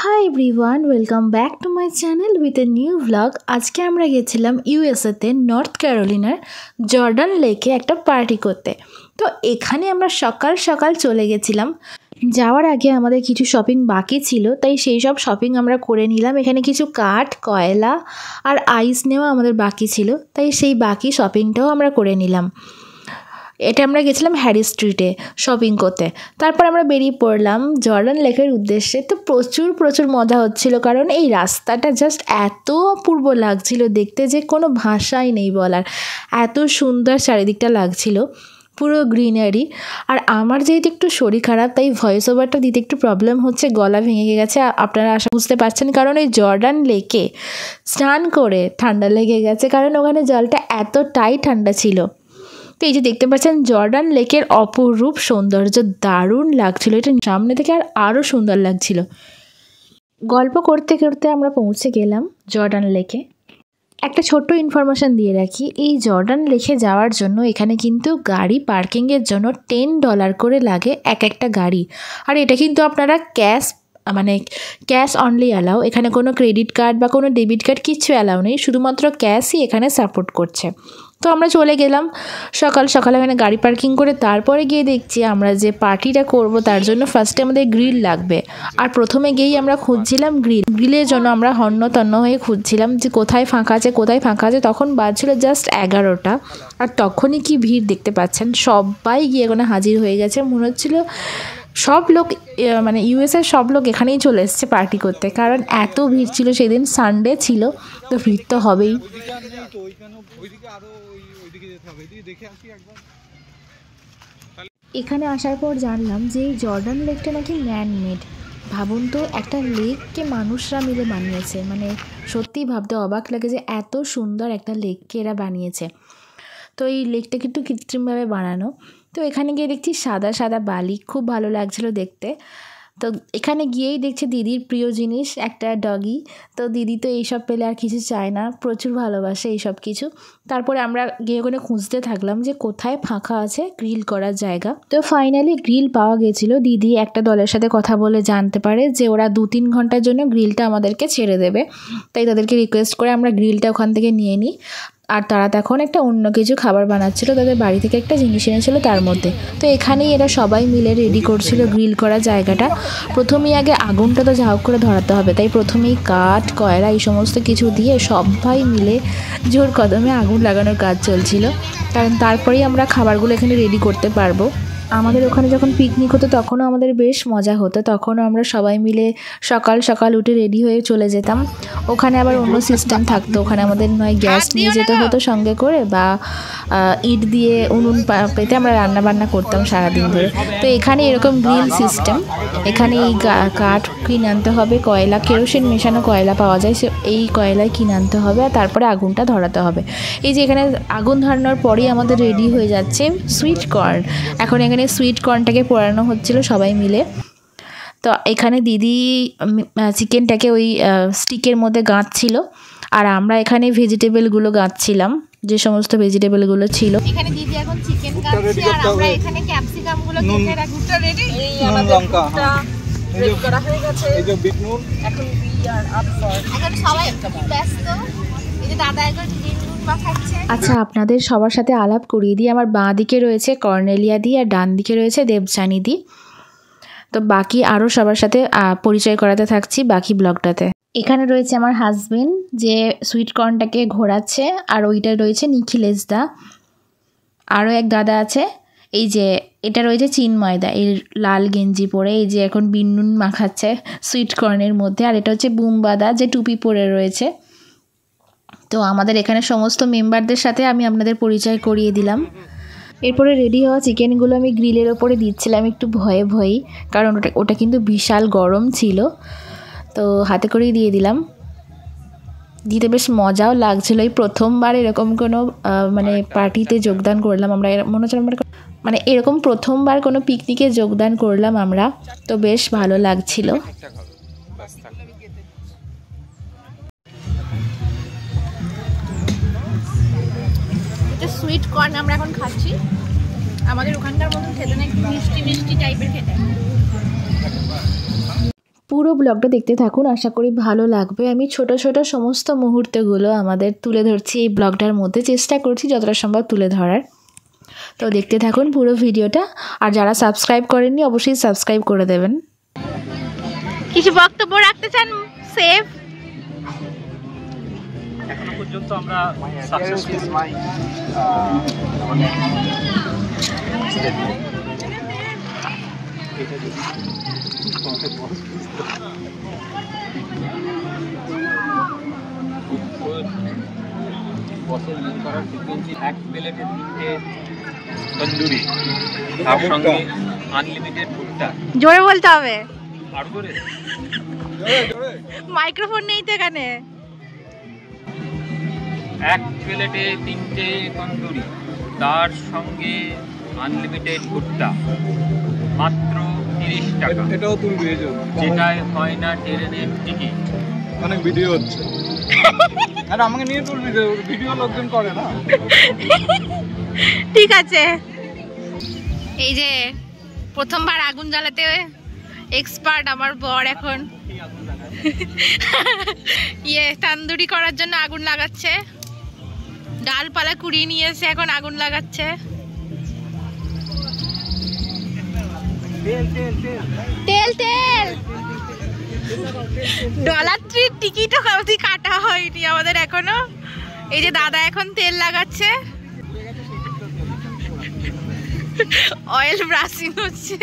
Hi everyone, welcome back to my channel with a new vlog. আজকে আমরা গেছিলাম ইউএসএতে north ক্যারোলিনার Jordan লেকে একটা পার্টি করতে। তো এখানে আমরা সকাল সকাল চলে গেছিলাম। যাওয়ার আগে আমাদের কিছু শপিং বাকি ছিল, তাই সেই সব শপিং আমরা করে নিলাম। এখানে কিছু কাঠ, কয়লা আর আইস নেওয়া আমাদের বাকি ছিল, তাই সেই বাকি শপিংটাও আমরা করে নিলাম। এটা আমরা গেছিলাম হ্যারি স্ট্রিটে শপিং করতে। তারপর আমরা বেরিয়ে পড়লাম জর্ডান লেকের উদ্দেশ্যে। তো প্রচুর মজা হচ্ছিল, কারণ এই রাস্তাটা জাস্ট এত অপূর্ব লাগছিল দেখতে যে কোনো ভাষাই নেই বলার। এত সুন্দর চারিদিকটা লাগছিল, পুরো গ্রিনারি। আর আমার যেহেতু একটু শরীর খারাপ, তাই ভয়েস ওভারটা দিতে একটু প্রবলেম হচ্ছে, গলা ভেঙে গেছে। আপনারা বুঝতে পারছেন, কারণ এই জর্ডান লেকে স্নান করে ঠান্ডা লেগে গেছে, কারণ ওখানে জলটা এতটাই ঠান্ডা ছিল। তো এই যে দেখতে পাচ্ছেন জর্ডান লেকের অপরূপ সৌন্দর্য, দারুণ লাগছিল। এটা সামনে থেকে আরও সুন্দর লাগছিল। গল্প করতে করতে আমরা পৌঁছে গেলাম জর্ডান লেকে। একটা ছোট্ট ইনফরমেশান দিয়ে রাখি, এই জর্ডান লেকে যাওয়ার জন্য এখানে কিন্তু গাড়ি পার্কিংয়ের জন্য $10 করে লাগে একটা গাড়ি। আর এটা কিন্তু আপনারা ক্যাশ অনলি অ্যালাউ। এখানে কোনো ক্রেডিট কার্ড বা কোনো ডেবিট কার্ড কিচ্ছু অ্যালাউ নেই, শুধুমাত্র ক্যাশই এখানে সাপোর্ট করছে। তো আমরা চলে গেলাম সকাল সকাল এখানে গাড়ি পার্কিং করে। তারপরে গিয়ে দেখছি আমরা যে পার্টিটা করব তার জন্য ফার্স্টে আমাদের গ্রিল লাগবে। আর প্রথমে গিয়েই আমরা খুঁজছিলাম গ্রিলের জন্য। আমরা হন্য হয়ে খুঁজছিলাম যে কোথায় ফাঁকা আছে। তখন বাজছিল জাস্ট 11টা। আর তখনই কি ভিড় দেখতে পাচ্ছেন, সবাই গিয়ে এখানে হাজির হয়ে গেছে। মনে হচ্ছিল সব লোক, মানে ইউএসএর সব লোক এখানেই চলে এসেছে পার্টি করতে, কারণ এত ভিড় ছিল। সেদিন সানডে ছিল, তো ভিড় তো হবেই। এখানে আসার পর জানলাম যে এই জর্ডান লেকটা নাকি ম্যান মেড। ভাবুন তো, একটা লেককে মানুষরা মিলে বানিয়েছে। মানে সত্যিই ভাবতে অবাক লাগে যে এত সুন্দর একটা লেককে এরা বানিয়েছে। তো এই লেকটা কিন্তু কৃত্রিমভাবে বানানো। তো এখানে গিয়ে দেখছি সাদা সাদা বালি, খুব ভালো লাগছিল দেখতে। তো এখানে গিয়েই দেখছি দিদির প্রিয় জিনিস একটা ডগি। তো দিদি তো এইসব পেলে আর কিছু চায় না, প্রচুর ভালোবাসে এইসব কিছু। তারপরে আমরা গিয়ে ওখানে খুঁজতে থাকলাম যে কোথায় ফাঁকা আছে গ্রিল করার জায়গা। তো ফাইনালি গ্রিল পাওয়া গেছিলো। দিদি একটা দলের সাথে কথা বলে জানতে পারে যে ওরা 2-3 ঘন্টার জন্য গ্রিলটা আমাদেরকে ছেড়ে দেবে। তাই তাদেরকে রিকোয়েস্ট করে আমরা গ্রিলটা ওখান থেকে নিয়ে নিই। আর তারা তখন একটা অন্য কিছু খাবার বানাচ্ছিল, তাদের বাড়ি থেকে একটা জিনিস এনেছিল তার মধ্যে। তো এখানেই এরা সবাই মিলে রেডি করছিল গ্রিল করার জায়গাটা। প্রথমেই আগে আগুনটা তো ঝাউক করে ধরাতে হবে, তাই প্রথমেই কাঠ, কয়লা এই সমস্ত কিছু দিয়ে সবাই মিলে জোর কদমে আগুন লাগানোর কাজ চলছিল, কারণ তারপরেই আমরা খাবারগুলো এখানে রেডি করতে পারবো। আমাদের ওখানে যখন পিকনিক হতো তখনও আমাদের বেশ মজা হতো। তখনও আমরা সবাই মিলে সকাল সকাল উঠে রেডি হয়ে চলে যেতাম। ওখানে আবার অন্য সিস্টেম থাকতো, ওখানে আমাদের নয় গ্যাস নিয়ে যেতে হতো সঙ্গে করে, বা ইট দিয়ে উনুন পেতে আমরা রান্নাবান্না করতাম সারাদিন ধরে। তো এখানে এরকম গ্রিল সিস্টেম। এখানে এই কাঠ কিনে আনতে হবে, কয়লা, কেরোসিন মেশানো কয়লা পাওয়া যায়, এই কয়লায় কিনে আনতে হবে, আর তারপরে আগুনটা ধরাতে হবে। এই যে এখানে আগুন ধরানোর পরেই আমাদের রেডি হয়ে যাচ্ছে সুইট কর্ন। এখন এখানে সুইট কর্নটাকে পোড়ানো হচ্ছিল সবাই মিলে। তো এখানে দিদি চিকেনটাকে ওই স্টিকের মধ্যে গাঁথছিল, আর আমরা এখানে ভেজিটেবলগুলো গাঁথছিলাম, যে সমস্ত ভেজিটেবলগুলো ছিল। এখানে দিদি এখন চিকেন গাঁথছে, আর আমরা এখানে ক্যাপসিকামগুলো কেটে রাখছি। রেডি, এই আমাদের ভুট্টা রেডি করা হয়ে গেছে। এই যে বিট নুন, এখন উই আর আপ ফর, এখন সবাই ব্যস্ত। এই যে দাদা এখন আচ্ছা, আপনাদের সবার সাথে আলাপ করিয়ে দিই। আমার বাঁ দিকে রয়েছে কর্নেলিয়া দি, আর ডান দিকে রয়েছে দেবযানী দি। তো বাকি আরও সবার সাথে পরিচয় করাতে থাকছি বাকি ব্লগটাতে। এখানে রয়েছে আমার হাজবেন্ড, যে সুইট কর্নটাকে ঘোরাচ্ছে, আর ওইটা রয়েছে নিখিলেশ দা। আরও এক দাদা আছে, এই যে এটা রয়েছে চিন্ময়দা, এই লাল গেঞ্জি পরে, এই যে এখন বিনুন মাখাচ্ছে সুইট কর্নের মধ্যে। আর এটা হচ্ছে বুম্বাদা, যে টুপি পরে রয়েছে। তো আমাদের এখানে সমস্ত মেম্বারদের সাথে আমি আপনাদের পরিচয় করিয়ে দিলাম। এরপরে রেডি হওয়া চিকেনগুলো আমি গ্রিলের ওপরে দিচ্ছিলাম একটু ভয়ে, কারণ ওটা কিন্তু বিশাল গরম ছিল। তো হাতে করেই দিয়ে দিলাম। দিতে বেশ মজাও লাগছিল। এই প্রথমবার এরকম কোনো মানে পার্টিতে যোগদান করলাম আমরা। মনে হচ্ছে আমরা মানে এরকম প্রথমবার কোনো পিকনিকে যোগদান করলাম আমরা, তো বেশ ভালো লাগছিল। সুইট কর্ন আমরা এখন খাচ্ছি। আমাদের ওখানকার মতন খেতে না, একটু মিষ্টি টাইপের খেতে। পুরো ব্লগটা দেখতে থাকুন, আশা করি ভালো লাগবে। আমি ছোট ছোট সমস্ত মুহূর্তগুলো আমাদের তুলে ধরছি এই ব্লগটার মধ্যে, চেষ্টা করছি যতটা সম্ভব তুলে ধরার। তো দেখতে থাকুন পুরো ভিডিওটা, আর যারা সাবস্ক্রাইব করেননি অবশ্যই সাবস্ক্রাইব করে দেবেন। কিছু বক্তব্য রাখতে চান সেভ? এখনো পর্যন্ত আমরা সাকসেসফুল বসের লিঙ্ক করার ফ্রিকোয়েন্সি 1 প্লেটে 3টে তন্দুরি, তার সঙ্গে আনলিমিটেড ভুট্টা। জোরে বলতে হবে, আর করে মাইক্রোফোন নেই তো এখানে। 1 প্লেটে 3টে তন্দুরি, তার সঙ্গে আনলিমিটেড ভুট্টা, মাত্র 30 টাকা। এটাও তুলবি, যেটাই হয় না ট্রেনের টিকিট। অনেক ভিডিও হচ্ছে আর আমাকে নিয়ে তুলবি, ভিডিও লোকজন করে না। ঠিক আছে। এই যে প্রথমবার আগুন জ্বালাতে এক্সপার্ট আমার বর এখন তান্দুরি করার জন্য আগুন লাগাচ্ছে। ডালপালা কুড়িয়ে নিয়ে এসে এখন আগুন লাগাচ্ছে। তেল তেল ডলার-ট্রির টিকিটও কাটা হয়নি আমাদের এখনো। এই যে দাদা এখন তেল লাগাচ্ছে, অয়েল ব্রাশিং হচ্ছে।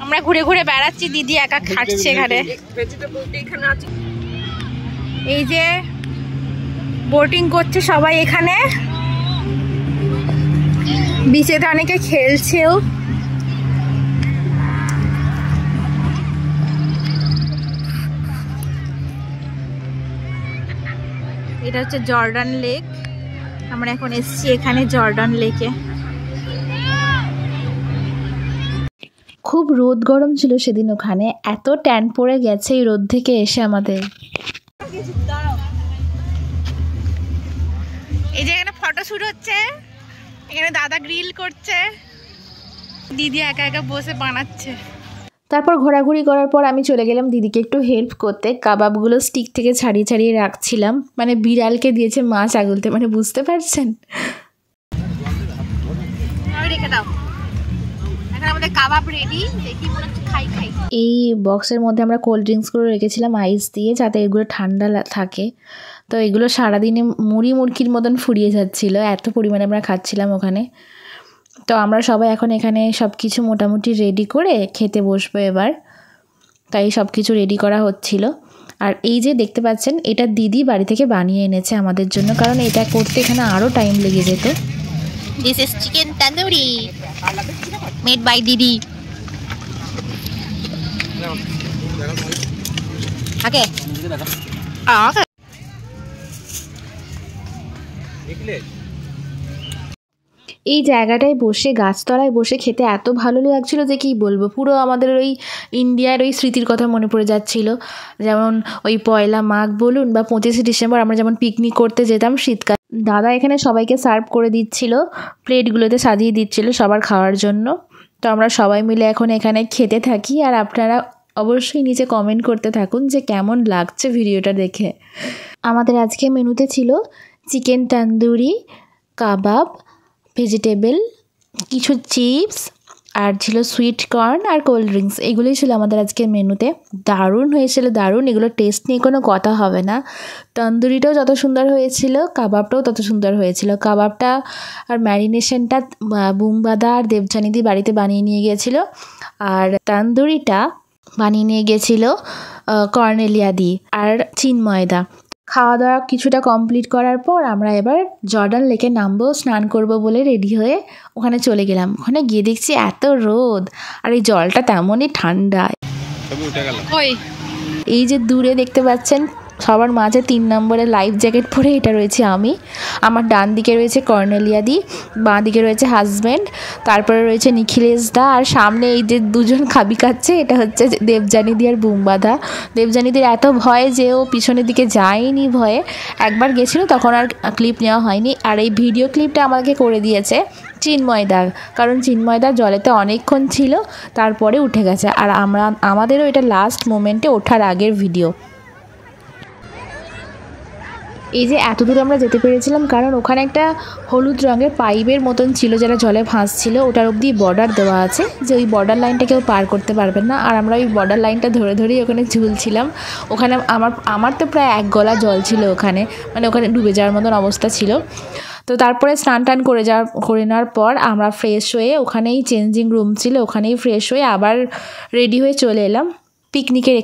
আমরা ঘুরে ঘুরে বেড়াচ্ছি, দিদি একা খাটছে এখানে। এই যে বোটিং করছে সবাই এখানে, বিচেতে অনেকে খেলছেও। এটা হচ্ছে জর্ডান লেক। আমরা এখন এসেছি এখানে জর্ডান লেকে। খুব রোদ গরম ছিল সেদিন ওখানে, এত ট্যান পড়ে গেছে এই রোদ থেকে এসে আমাদের। এই যে এখানে ফটোশুট হচ্ছে, এখানে দাদা গ্রিল করছে, দিদি একা একা বসে বানাচ্ছে। তারপর ঘোরাঘুরি করার পর আমি চলে গেলাম দিদিকে একটু হেল্প করতে। কাবাবগুলো স্টিক থেকে ছাড়িয়ে ছাড়িয়ে রাখছিলাম, মানে বিড়ালকে দিয়েছে মাছ আগুলতে, মানে বুঝতে পারছেন। রেখে দাও, এখন আমাদের কাবাব রেডি। দেখি মনে হচ্ছে খাই খাই। এই বক্সের মধ্যে আমরা কোল্ড ড্রিঙ্কসগুলো রেখেছিলাম আইস দিয়ে, যাতে এগুলো ঠান্ডা থাকে। তো এগুলো সারাদিনে মুড়ি মুড়কির মতন ফুরিয়ে যাচ্ছিলো, এত পরিমাণে আমরা খাচ্ছিলাম ওখানে। তো আমরা সবাই এখন এখানে সব কিছু মোটামুটি রেডি করে খেতে বসবো এবার, তাই সব কিছু রেডি করা হচ্ছিল। আর এই যে দেখতে পাচ্ছেন, এটা দিদি বাড়ি থেকে বানিয়ে এনেছে আমাদের জন্য, কারণ এটা করতে এখানে আরও টাইম লেগে যেত। This is chicken tandoori made by Didi. Okay. Okay. এই জায়গাটায় বসে, গাছতলায় বসে খেতে এত ভালো লাগছিল যে কী বলবো। পুরো আমাদের ওই ইন্ডিয়ার ওই স্মৃতির কথা মনে পড়ে যাচ্ছিল। যেমন ওই পয়লা মাঘ বলুন বা 25শে ডিসেম্বর আমরা যেমন পিকনিক করতে যেতাম শীতকাল। দাদা এখানে সবাইকে সার্ভ করে দিচ্ছিল, প্লেটগুলোতে সাজিয়ে দিচ্ছিল সবার খাওয়ার জন্য। তো আমরা সবাই মিলে এখন এখানে খেতে থাকি, আর আপনারা অবশ্যই নিচে কমেন্ট করতে থাকুন যে কেমন লাগছে ভিডিওটা দেখে। আমাদের আজকে মেনুতে ছিল চিকেন তন্দুরি, কাবাব, ভেজিটেবল, কিছু চিপস, আর ছিল সুইট কর্ন আর কোল্ড ড্রিঙ্কস। এগুলোই ছিল আমাদের আজকের মেনুতে। দারুণ হয়েছিল, দারুণ। এগুলো টেস্ট নিয়ে কোনো কথা হবে না। তন্দুরিটাও যত সুন্দর হয়েছিল, কাবাবটাও তত সুন্দর হয়েছিল। কাবাবটা আর ম্যারিনেশনটা বুমবাদা আর দেবজানিদি বাড়িতে বানিয়ে নিয়ে গিয়েছিল, আর তন্দুরিটা বানিয়ে নিয়ে গিয়েছিল কর্নেলিয়া দি আর চিন্ময়দা। খাওয়া দাওয়া কিছুটা কমপ্লিট করার পর আমরা এবার জর্ডান লেকে নামবো, স্নান করব বলে রেডি হয়ে ওখানে চলে গেলাম। ওখানে গিয়ে দেখছি এত রোদ, আর এই জলটা তেমনই ঠান্ডা। এই যে দূরে দেখতে পাচ্ছেন সবার মাঝে 3 নম্বরের লাইফ জ্যাকেট পরে এটা রয়েছে আমি। আমার ডান দিকে রয়েছে কর্নেলিয়া দি, বাঁ দিকে রয়েছে হাজব্যান্ড, তারপরে রয়েছে নিখিলেশ দা, আর সামনে এই যে দুজন খাবি খাচ্ছে এটা হচ্ছে দেবজানিদি আর বুম্বাদা। দেবজানিদির এত ভয় যে ও পিছনের দিকে যায়নি ভয়ে, একবার গেছিলো তখন আর ক্লিপ নেওয়া হয়নি। আর এই ভিডিও ক্লিপটা আমাকে করে দিয়েছে চিন্ময়দা, কারণ চিন্ময়দা জলেতে অনেকক্ষণ ছিল, তারপরে উঠে গেছে। আর আমাদেরও এটা লাস্ট মোমেন্টে ওঠার আগের ভিডিও। এই যে এত দূর আমরা যেতে পেরেছিলাম কারণ ওখানে একটা হলুদ রঙের পাইপের মতন ছিল যেটা জলে ভাসছিল, ওটার অবধি বর্ডার দেওয়া আছে যে ওই বর্ডার লাইনটা কেউ পার করতে পারবেন না। আর আমরা ওই বর্ডার লাইনটা ধরে ধরেই ওখানে ঝুলছিলাম। ওখানে আমার তো প্রায় এক গলা জল ছিল ওখানে, মানে ওখানে ডুবে যাওয়ার মতন অবস্থা ছিল। তো তারপরে স্নান টান করে নেওয়ার পর আমরা ফ্রেশ হয়ে, ওখানেই চেঞ্জিং রুম ছিল, ওখানেই ফ্রেশ হয়ে আবার রেডি হয়ে চলে এলাম পিকনিকের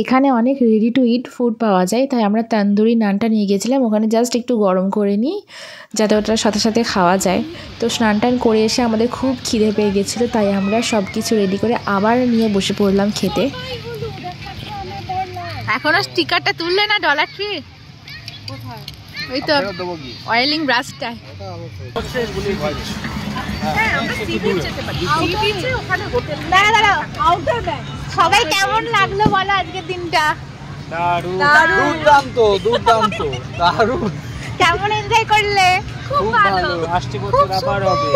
এখানে অনেক রেডি টু ইট ফুড পাওয়া যায়, তাই আমরা তন্দুরি নানটা নিয়ে গেছিলাম ওখানে জাস্ট একটু গরম করে নিই যাতে ওটার সাথে সাথে খাওয়া যায়। তো স্নান টান করে এসে আমাদের খুব খিদে পেয়ে গেছিলো, তাই আমরা সব কিছু রেডি করে আবার নিয়ে বসে পড়লাম খেতে। এখনো স্টিকারটা তুললে না ডলার ট্রি? ওই তো অয়েলিং ব্রাশটা। সবাই কেমন লাগলো বলো আজকের দিনটা? দুর্দান্ত দুর্দান্ত দারুণ। কেমন এনজয় করলে? খুব ভালো। আসছে বছর আবার হবে।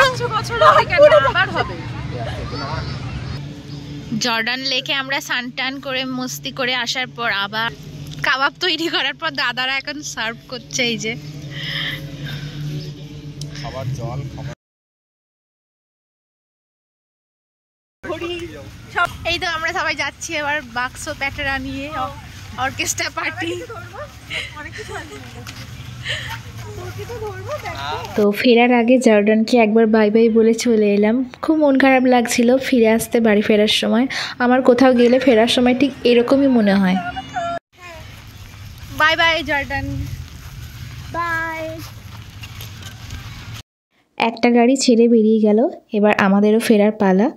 আসছে বছর হবে কেন, আবার হবে। জর্ডান লেকে আমরা সানটান করে মস্তি করে আসার পর আবার কাবাব তৈরি করার পর দাদারা এখন সার্ভ করছে। এই যে খাবার জল খাবার। এই তো আমরা সবাই যাচ্ছি এবার বাক্স প্যাটেরা নিয়ে অর্কেস্ট্রা পার্টি। তো ফেরার আগে জর্ডানকে একবার বাই বাই বলে চলে এলাম। খুব মন খারাপ লাগছিল ফিরে আসতে, বাড়ি ফেরার সময়। আমার কোথাও গেলে ফেরার সময় ঠিক এরকমই মনে হয়। Bye bye Jordan, bye. একটা গাড়ি ছেড়ে বেরিয়ে গেল, এবার আমাদেরও ফেরার পালা।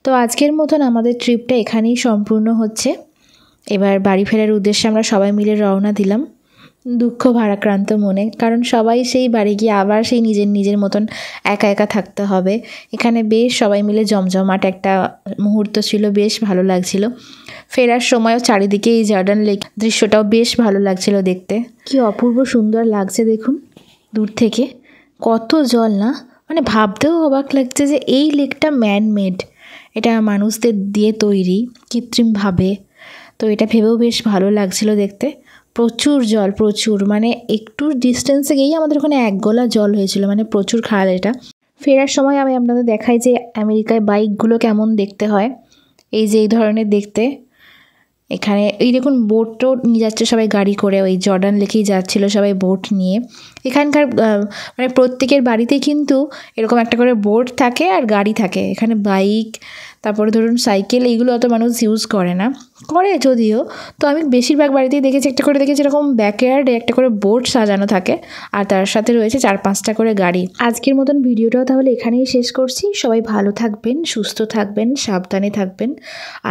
তো আজকের মতন আমাদের ট্রিপটা এখানেই সম্পূর্ণ হচ্ছে। এবার বাড়ি ফেরার উদ্দেশ্যে আমরা সবাই মিলে রওনা দিলাম দুঃখ ভারাক্রান্ত মনে, কারণ সবাই সেই বাড়ি গিয়ে আবার সেই নিজের মতন একা একা থাকতে হবে। এখানে বেশ সবাই মিলে জমজমাট একটা মুহূর্ত ছিল, বেশ ভালো লাগছিল। ফেরার সময়ও চারিদিকে এই জর্ডান লেক দৃশ্যটাও বেশ ভালো লাগছিল দেখতে। কি অপূর্ব সুন্দর লাগছে দেখুন দূর থেকে, কত জল না, মানে ভাবতেও অবাক লাগছে যে এই লেকটা ম্যানমেড, এটা মানুষদের দিয়ে তৈরি কৃত্রিমভাবে। তো এটা ভেবেও বেশ ভালো লাগছিল দেখতে। প্রচুর জল, প্রচুর, মানে একটু ডিস্টেন্সে গিয়েই আমাদের ওখানে এক গলা জল হয়েছিল, মানে প্রচুর খাল এটা। ফেরার সময় আমি আপনাদের দেখাই যে আমেরিকায় বাইকগুলো কেমন দেখতে হয়, এই যে এই ধরনের দেখতে। এখানে এই দেখুন বোট টোট নিয়ে যাচ্ছে সবাই গাড়ি করে, ওই জর্ডান লেকেই যাচ্ছিলো সবাই বোট নিয়ে। এখানকার মানে প্রত্যেকের বাড়িতেই কিন্তু এরকম একটা করে বোট থাকে আর গাড়ি থাকে। এখানে বাইক, তারপরে ধরুন সাইকেল, এইগুলো অত মানুষ ইউজ করে না, করে যদিও। তো আমি বেশিরভাগ বাড়িতেই দেখেছি একটা করে, দেখেছি এরকম ব্যাকয়ার্ডে একটা করে বোট সাজানো থাকে আর তার সাথে রয়েছে 4-5টা করে গাড়ি। আজকের মতন ভিডিওটাও তাহলে এখানেই শেষ করছি। সবাই ভালো থাকবেন, সুস্থ থাকবেন, সাবধানে থাকবেন।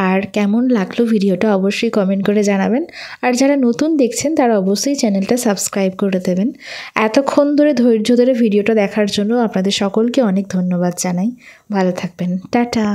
আর কেমন লাগলো ভিডিওটা অবশ্যই কমেন্ট করে জানাবেন। আর যারা নতুন দেখছেন তারা অবশ্যই চ্যানেলটা সাবস্ক্রাইব করে দেবেন। এতক্ষণ ধরে ধৈর্য ধরে ভিডিওটা দেখার জন্য আপনাদের সকলকে অনেক ধন্যবাদ জানাই। ভালো থাকবেন, টাটা।